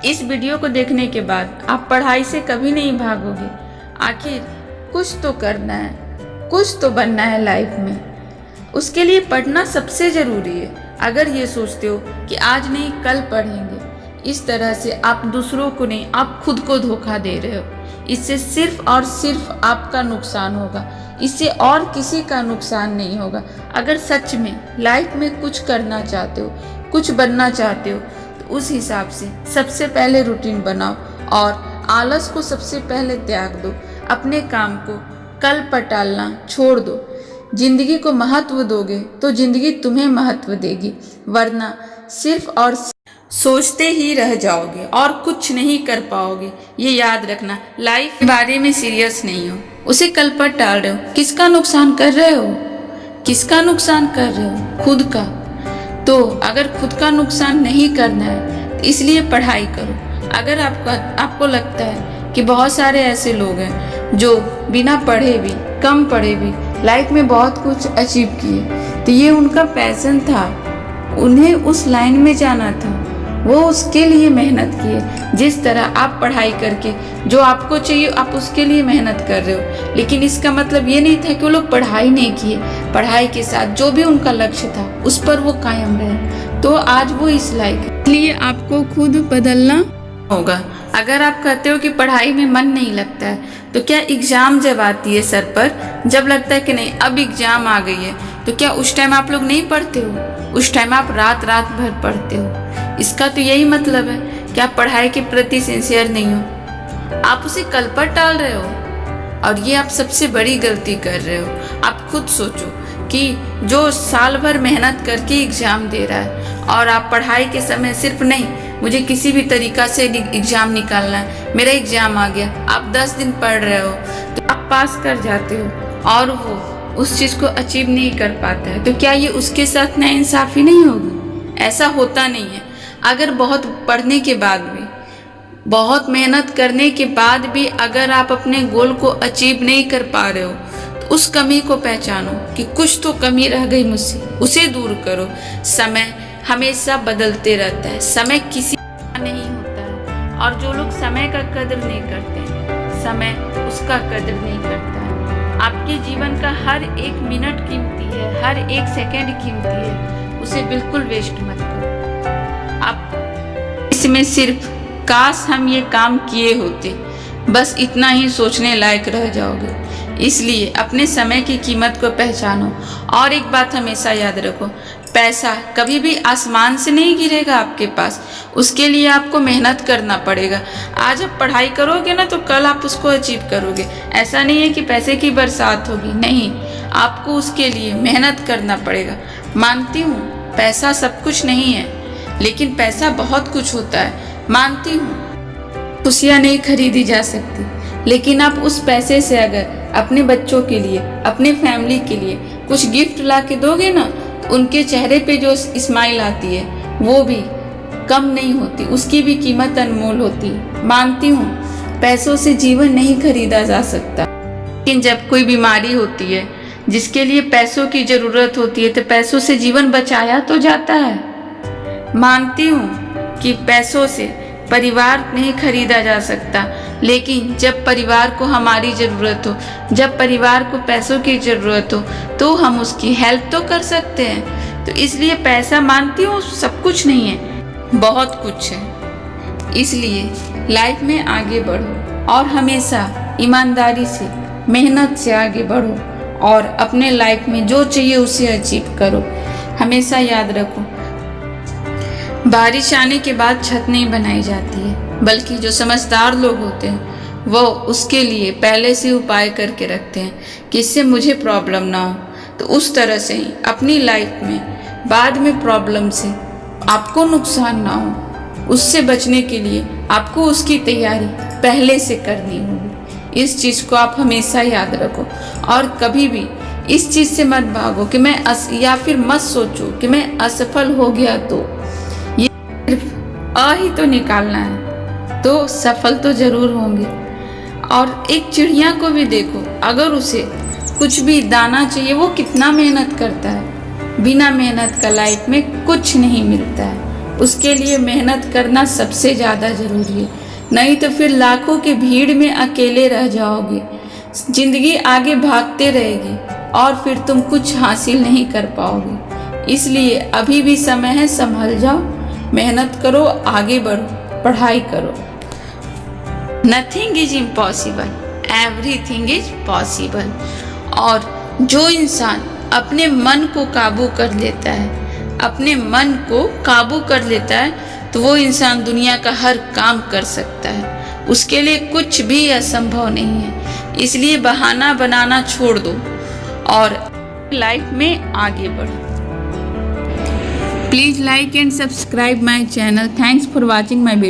इस वीडियो को देखने के बाद आप पढ़ाई से कभी नहीं भागोगे। आखिर कुछ तो करना है, कुछ तो बनना है लाइफ में। उसके लिए पढ़ना सबसे ज़रूरी है। अगर ये सोचते हो कि आज नहीं कल पढ़ेंगे, इस तरह से आप दूसरों को नहीं, आप खुद को धोखा दे रहे हो। इससे सिर्फ और सिर्फ आपका नुकसान होगा, इससे और किसी का नुकसान नहीं होगा। अगर सच में लाइफ में कुछ करना चाहते हो, कुछ बनना चाहते हो, तो उस हिसाब से सबसे पहले रूटीन बनाओ और आलस को सबसे पहले त्याग दो। अपने काम को कल पर टालना छोड़ दो। जिंदगी को महत्व दोगे तो जिंदगी तुम्हें महत्व देगी, वरना सिर्फ और सोचते ही रह जाओगे और कुछ नहीं कर पाओगे। ये याद रखना, लाइफ के बारे में सीरियस नहीं हो, उसे कल पर टाल रहे हो। किसका नुकसान कर रहे हो? किसका नुकसान कर रहे हो? खुद का। तो अगर खुद का नुकसान नहीं करना है तो इसलिए पढ़ाई करो। अगर आपको लगता है कि बहुत सारे ऐसे लोग हैं जो बिना पढ़े भी, कम पढ़े भी लाइफ में बहुत कुछ अचीव किए, तो ये उनका पैशन था, उन्हें उस लाइन में जाना था, वो उसके लिए मेहनत किए। जिस तरह आप पढ़ाई करके जो आपको चाहिए आप उसके लिए मेहनत कर रहे हो, लेकिन इसका मतलब ये नहीं था कि वो लोग पढ़ाई नहीं किए। पढ़ाई के साथ जो भी उनका लक्ष्य था उस पर वो कायम रहे, तो आज वो इस लायक है। इसलिए आपको खुद बदलना होगा। अगर आप कहते हो कि पढ़ाई में मन नहीं लगता है, तो क्या एग्जाम जब आती है सर पर, जब लगता है कि नहीं अब एग्जाम आ गई है, तो क्या उस टाइम आप लोग नहीं पढ़ते हो? उस टाइम आप रात रात भर पढ़ते हो। इसका तो यही मतलब है कि आप पढ़ाई के प्रति सिंसियर नहीं हो, आप उसे कल पर टाल रहे हो। और ये आप सबसे बड़ी गलती कर रहे हो। आप खुद सोचो कि जो साल भर मेहनत करके एग्जाम दे रहा है और आप पढ़ाई के समय सिर्फ नहीं, मुझे किसी भी तरीका से एग्जाम निकालना है, मेरा एग्जाम आ गया, आप 10 दिन पढ़ रहे हो तो आप पास कर जाते हो और वो उस चीज़ को अचीव नहीं कर पाता है, तो क्या ये उसके साथ नाइंसाफ़ी नहीं होगी? ऐसा होता नहीं है। अगर बहुत पढ़ने के बाद भी, बहुत मेहनत करने के बाद भी अगर आप अपने गोल को अचीव नहीं कर पा रहे हो, तो उस कमी को पहचानो कि कुछ तो कमी रह गई मुझसे, उसे दूर करो। समय हमेशा बदलते रहता है, समय किसी का नहीं होता है, और जो लोग समय का कदर नहीं करते, समय उसका कदर नहीं करता है। आपके जीवन का हर एक मिनट कीमती है, हर एक सेकंड कीमती है, उसे बिल्कुल वेस्ट मत करो। आप इसमें सिर्फ काश हम ये काम किए होते, बस इतना ही सोचने लायक रह जाओगे। इसलिए अपने समय की कीमत को पहचानो। और एक बात हमेशा याद रखो, पैसा कभी भी आसमान से नहीं गिरेगा आपके पास, उसके लिए आपको मेहनत करना पड़ेगा। आज आप पढ़ाई करोगे ना तो कल आप उसको अचीव करोगे। ऐसा नहीं है कि पैसे की बरसात होगी, नहीं, आपको उसके लिए मेहनत करना पड़ेगा। मानती हूँ पैसा सब कुछ नहीं है, लेकिन पैसा बहुत कुछ होता है। मानती हूँ खुशियाँ नहीं खरीदी जा सकती, लेकिन आप उस पैसे से अगर अपने बच्चों के लिए, अपने फैमिली के लिए कुछ गिफ्ट ला के दोगे ना, तो उनके चेहरे पे जो स्माइल आती है वो भी कम नहीं होती, उसकी भी कीमत अनमोल होती है। मानती हूँ पैसों से जीवन नहीं खरीदा जा सकता, लेकिन जब कोई बीमारी होती है जिसके लिए पैसों की ज़रूरत होती है, तो पैसों से जीवन बचाया तो जाता है। मानती हूँ कि पैसों से परिवार नहीं खरीदा जा सकता, लेकिन जब परिवार को हमारी ज़रूरत हो, जब परिवार को पैसों की ज़रूरत हो, तो हम उसकी हेल्प तो कर सकते हैं। तो इसलिए पैसा, मानती हूँ सब कुछ नहीं है, बहुत कुछ है। इसलिए लाइफ में आगे बढ़ो और हमेशा ईमानदारी से, मेहनत से आगे बढ़ो और अपने लाइफ में जो चाहिए उसे अचीव करो। हमेशा याद रखो, बारिश आने के बाद छत नहीं बनाई जाती है, बल्कि जो समझदार लोग होते हैं वो उसके लिए पहले से उपाय करके रखते हैं कि इससे मुझे प्रॉब्लम ना हो। तो उस तरह से ही अपनी लाइफ में बाद में प्रॉब्लम से आपको नुकसान ना हो, उससे बचने के लिए आपको उसकी तैयारी पहले से करनी होगी। इस चीज़ को आप हमेशा याद रखो और कभी भी इस चीज़ से मत भागो कि मैं या फिर मत सोचो कि मैं असफल हो गया तो ही तो निकालना है, तो सफल तो जरूर होंगे। और एक चिड़िया को भी देखो, अगर उसे कुछ भी दाना चाहिए, वो कितना मेहनत करता है। बिना मेहनत का लाइफ में कुछ नहीं मिलता है। उसके लिए मेहनत करना सबसे ज़्यादा ज़रूरी है। नहीं तो फिर लाखों की भीड़ में अकेले रह जाओगे। जिंदगी आगे भागते रहेगी और फिर तुम कुछ हासिल नहीं कर पाओगे। इसलिए अभी भी समय है, संभल जाओ, मेहनत करो, आगे बढ़ो, पढ़ाई करो। Nothing is impossible, everything is possible. और जो इंसान अपने मन को काबू कर लेता है, अपने मन को काबू कर लेता है, तो वो इंसान दुनिया का हर काम कर सकता है। उसके लिए कुछ भी असंभव नहीं है। इसलिए बहाना बनाना छोड़ दो और लाइफ में आगे बढ़ो। Please like and subscribe my channel. Thanks for watching my video.